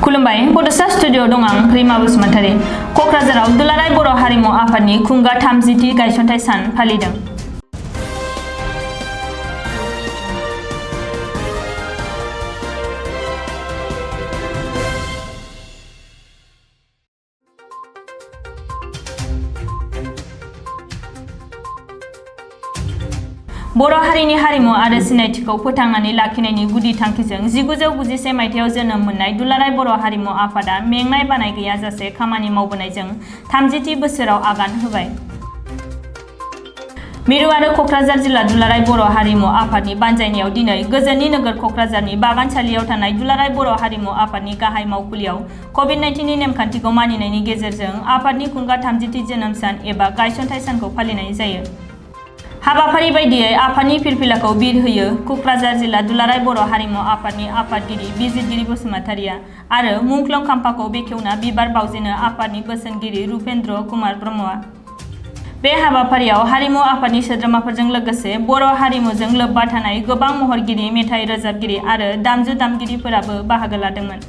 खुलुमबाय बड'सा स्टुडिअ दं आं रिमा बसुमतारी। क'क्राझाराव दुलाराय बर' हारिमु आफादनि खुंगा 30थि गायसनथाइ सान फालिदों। बर' हारिनि हारिमु आरो सिनायथिखौ फोथांनानै लाखिनायनि गुदि थांखिजों 1991 मायथाइयाव जोनोम मोननाय दुलाराय बर' हारिमु आफादा मेंनाय बानाय गैयाजासे खामानि मावबोनायजों 30थि बोसोराव आगान होबाय। मिरु आरो क'क्राझार जिल्ला दुलाराय बर' हारिमु आफादनि बानजायनायाव दिनै गोजोननि नोगोर क'क्राझारनि बागानसालियाव थानाय दुलाराय बर' हारिमु आफादनि गाहाय मावखुलियाव कभिड-19नि नेमखान्थिखौ मानिनायनि गेजेरजों आफादनि खुंगा 30थि जोनोम सान एबा गायसनथाइ सानखौ फालिनाय जायो। हाबाफारि बायदियै आफादनि फिरफिलाखौ बिर होयो क'क्राझार जिल्ला दुलाराय बर' हारिमु आफादनि आफादगिरि बिजिरगिरि बसुमतारिया आरो मुंख्लं खाम्फाखौ बेखेवना बिबार बावजेनो आफादनि बोसोनगिरि रुपेन्द्र कुमार ब्रह्मआ। बे हाबाफारियाव हारिमु आफादनि सोद्रोमाफोरजों लोगोसे बर' हारिमुजों लोब्बा थानाय गोबां महरगिरि, मेथाइ रोजाबगिरि आरो दामजु दामगिरिफोराबो बाहागो लादोंमोन।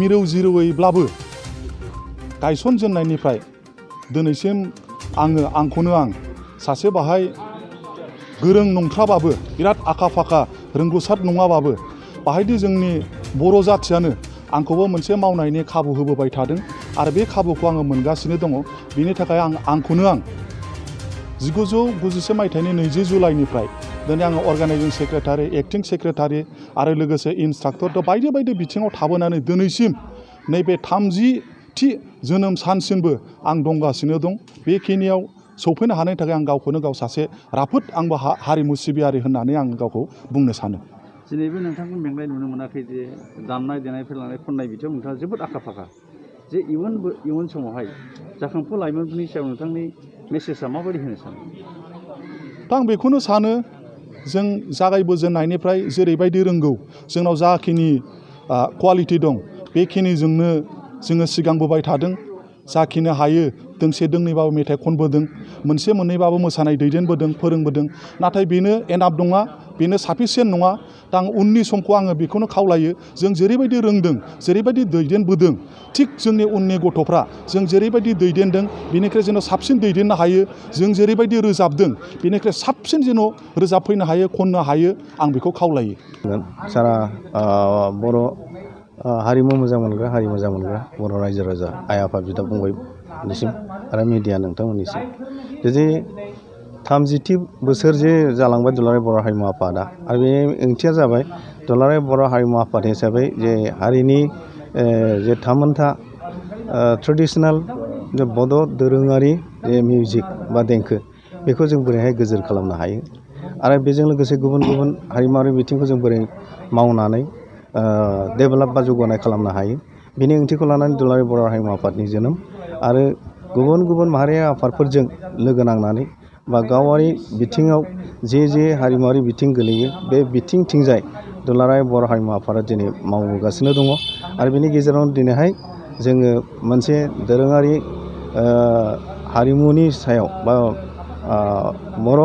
मिरौ जिरौयैब्लाबो गायसनजेननायनिफ्राय दिनैसिम आंखौनो आं सासे बाहाय गोरों नंथ्राबाबो बिराद आखा फाखा रोंगौसार नङाबाबो बाहायदि जोंनि बर' जाथियानो आंखौबो मोनसे मावनायनि खाबु होबोबाय थादों आरो बे खाबुखौ आङो मोनगासिनो दङ। बिनि थाखाय आंखौनो आं 1991 मायथाइनि 20 जुलाइनिफ्राय दिनै आङो अर्गानाइजिं सेक्रेटारि, एक्टिं सेक्रेटारि आरो लोगोसे इन्सट्राक्टर बायदि बायदि बिथिङाव थाबोनानै दिनैसिम नैबे 30थि जोनोम सानसिमबो आं दंगासिनो दं। बेखिनियाव सौफैनो हानायनि थाखाय आं गावखौनो गाव सासे राफोद आंबो हारिमु सिबियारि होननानै आं गावखौ बुंनो सानो। दिनैबो नोंथांखौ मेंनाय नुनो मोनाखै जे दामनाय देनायफोर लानाय खन्नाय बिथिङाव नोंथाङा जोबोद आखा फाखा। जे इयुन समावहाय जाखांफु लाइमोनफोरनि सायाव नोंथांनि मेसेजआ माबायदि होनो सानो? दा आं बेखौनो सानो जों जागायबोजेननायनिफ्राय जेरैबायदि रोंगौ जोंनाव जाखिनि क्वालिटि दं बेखिनिजोंनो जोङो सिगांबोबाय थादों। जाखिनो हायो दोंसे दोंनैबाबो मेथाइ खनबोदों, मोनसे मोननैबाबो मोसानाय दैदेनबोदों, फोरोंबोदों। नाथाय बेनो एनाफ नङा, बेनो साफिसियेन्ट नङा। दा आं उननि समखौ आङो बेखौनो खावलायो जों जेरैबायदि रोंदों, जेरैबायदि दैदेनबोदों, थिग जोंनि उननि गथ'फ्रा जों जेरैबायदि दैदेनदों बिनिख्रुइ जेन' साबसिन दैदेननो हायो, जों जेरैबायदि रोजाबदों बिनिख्रुइ साबसिन जेन' रोजाबफैनो हायो, खननो हायो, आं बेखौ खावलायो। सारा बर' हारिमु मोजां मोनग्रा, हारि मोजां मोनग्रा बर' रायजो राजा, आइ आफा, बिदा फंबायनिसिम आरो मिडिया नोंथांमोननिसिम जे 30थि बोसोर जे जालांबाय दुलाराय बर' हारिमु आफादा आरो बे ओंथिया जाबाय दुलाराय बर' हारिमु आफाद हिसाबै जे हारिनि जे थामोनथा ट्रेडिसनेल जे बड' दोरोङारि जे मिउजिक बा देंखो बेखौ जों बोरैहाय गोजोर खालामनो हायो आरो बेजों लोगोसे गुबुन गुबुन हारिमुवारि बिथिंखौ जों बोरै मावनानै डेभेलप बा जौगानाय खालामनो हायो बेनि ओंथिखौ लानानै दुलाराय बर' हारिमु आफादनि जोनोम आरो गुबुन गुबुन माहारियारि आफादफोरजों लोगो नांनानै बा गावारि बिथिङाव जे हारिमुवारि बिथिं गोलैयो बे बिथिंथिंजाय दुलाराय बर' हारिमु आफादा दिनै मावगासिनो दङ आरो बेनि गेजेरावनो दिनैहाय जोङो मोनसे दोरोङारि हारिमुनि सायाव बा बर'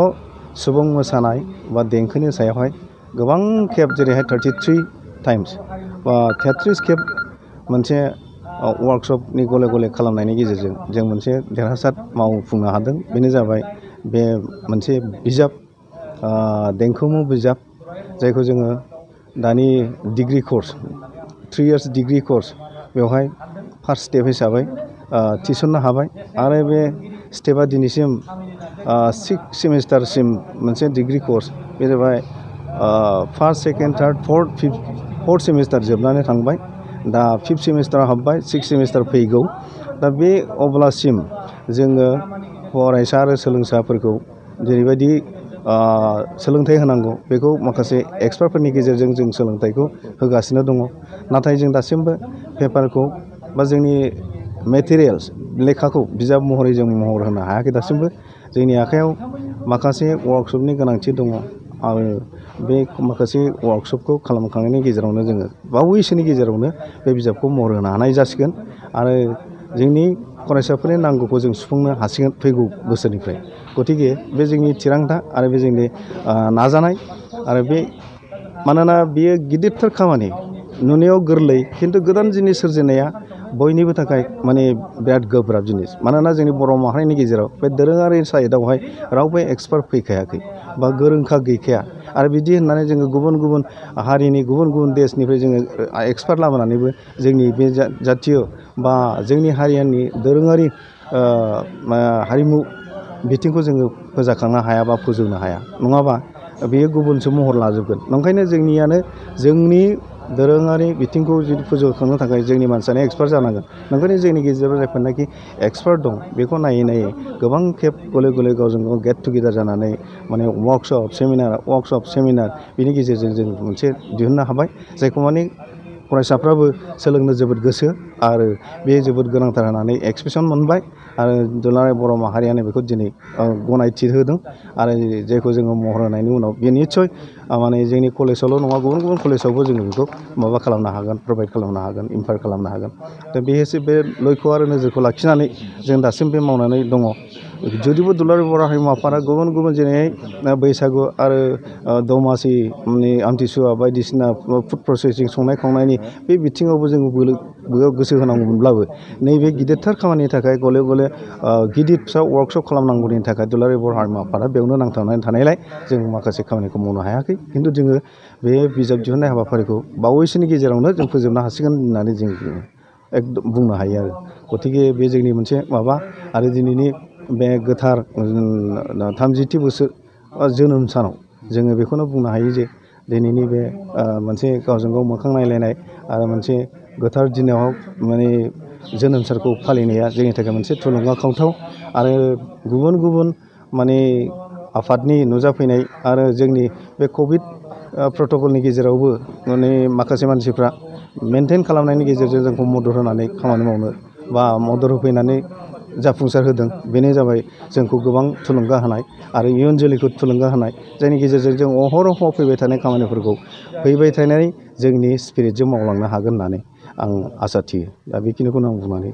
सुबुं मोसानाय बा देंखोनि सायावहाय गोबां खेब जेरैहाय 33 टाइम्स बा 33 खेब मोनसे वार्कशपनि गले गले खालामनायनि गेजेरजों जों मोनसे देरहासार मावफुंनो हादों। बेनो जाबाय बे मोनसे बिजाब देंखोमु बिजाब जायखौ जोङो दानि degree course 3 years degree course बेवहाय फार्स्ट स्टेप हिसाबै थिसननो हाबाय आरो बे स्टेपा दिनैसिम 6 सेमिस्टारसिम मोनसे डिग्री कर्स बे जाबाय first, second, third, fourth semester जोबनानै थांबाय। दा 5th सेमिस्टाराव हाबबाय, 6th सेमिस्टार फैगौ। दा बे अब्लासिम जोङो फरायसा आरो सोलोंसाफोरखौ जेरैबायदि सोलोंथाइ होनांगौ बेखौ माखासे एक्सपार्टफोरनि गेजेरजों जों सोलोंथाइखौ होगासिनो दङ। नाथाय जों दासिमबो पेपारखौ बा जोंनि मेटेरियेल्स लेखाखौ बिजाब महरै जों महर होनो हायाखै। दासिमबो जोंनि आखायाव माखासे वार्कशपनि गोनांथि दङ आरो बे माखासे वार्कशपखौ खालामखांनायनि गेजेरावनो जोङो बावैसोनि गेजेरावनो बे बिजाबखौ महर होनो हानाय जासिगोन आरो जोंनि फरायसाफोरनि नांगौखौ जों सुफुंनो हासिगोन फैगौ बोसोरनिफ्राय। गतिके बे जोंनि थिरांथा आरो बे जोंनि नाजानाय आरो बे मानोना बेयो गिदिरथार खामानि नुनायाव गोरलै खिन्थु गोदान जिनिस सोरजिनाया बयनिबो थाखाय माने बिराद गोब्राब जिनिस मानोना जोंनि बर' माहारिनि गेजेराव बे दोरोङारि साइडआवहाय रावबो एक्सपार्ट फैखायाखै बा गोरोंखा गैखाया आरो बिदि होननानै जोङो गुबुन गुबुन हारिनि गुबुन गुबुन देशनिफ्राय जोङो एक्सपार्ट लाबोनानैबो जोंनि बे जातीय बा जोंनि हारिनि दोरोङारि हारिमु बिथिंखौ जोङो फोजाखांनो हाया बा फोजौनो हाया नङाबा बेयो गुबुनसो महर लाजोबगोन ओंखायनो जोंनियानो जोंनि दोरोङारि बिथिंखौ जुदि फोजौखांनो थाखाय जोंनि मानसियानो एक्सपार्ट जानांगोन ओंखायनो जोंनि गेजेराव जायफोरनाखि एक्सपार्ट दं बेखौ नायै नायै गोबां खेब गले गले गावजों गाव गेट टुगेदार जानानै माने वार्कशप सेमिनार बिनि गेजेरजों जों मोनसे दिहुननो हाबाय जायखौ माने फरायसाफ्राबो सोलोंनो जोबोद गोसो आरो बे जोबोद गोनांथार होननानै एक्सप्रेसन मोनबाय आरो दुलाराय बर' माहारियानो बेखौ दिनै गनायथि होदों आरो जायखौ जोङो महर होनायनि उनाव बे निस्सय माने जोंनि कलेजावल' नङा गुबुन गुबुन कलेजावबो जोङो बेखौ माबा खालामनो हागोन प्रभाइड खालामनो हागोन इम्पार्ट खालामनो हागोन दा बे लक्ष्य आरो नोजोरखौ लाखिनानै जों दासिम बे मावनानै दङ जुदिबो दुलाराय बर' हारिमु आफादा गुबुन गुबुन जेरैहाय बैसागु आरो दमासि आमथिसुवा बायदिसिना फुड प्रसेसिं संनाय खावनायनि बे बिथिङावबो जोङो गोसो होनांगौमोनब्लाबो नैबे गिदिरथार खामानिनि थाखाय गले गले गिदिर फिसा वार्कशप खालामनांगौनि थाखाय दुलाराय बर' हारिमु आफादा बेयावनो नांथाबनानै थानायलाय जों माखासे खामानिखौ मावनो हायाखै खिन्थु जोङो बे बिजाब दिहुननाय हाबाफारिखौ बावैसोनि गेजेरावनो जों फोजोबनो हासिगोन होननानै जों एकदम बुंनो हायो आरो गतिके बे जोंनि मोनसे माबा आरो दिनैनि बे गोथार 30थि बोसोर जोनोम सानाव जोङो बेखौनो बुंनो हायो जे दिनैनि बे मोनसे गावजों गाव मोखां नायलायनाय आरो मोनसे गोथार दिनाव माने जोनोम सानखौ फालिनाया जोंनि थाखाय मोनसे थुलुंगाखांथाव आरो गुबुन गुबुन माने आफादनि नुजाफैनाय आरो जोंनि बे कभिड प्रट'कलनि गेजेरावबो माने माखासे मानसिफ्रा मेनटेन खालामनायनि गेजेरजों जोंखौ मदद होनानै खामानि मावनो बा मदद होफैनानै जाफुंसार होदों बेनो जाबाय जोंखौ गोबां थुलुंगा होनाय आरो इयुन जोलैखौ थुलुंगा होनाय जायनि गेजेरजों जों अहरह फैबाय थानाय खामानिफोरखौ फैबाय थानाय जोंनि स्पिरिटजों मावलांनो हागोन होननानै आं आसा थियो दा बेखिनिखौनो आं बुंनानै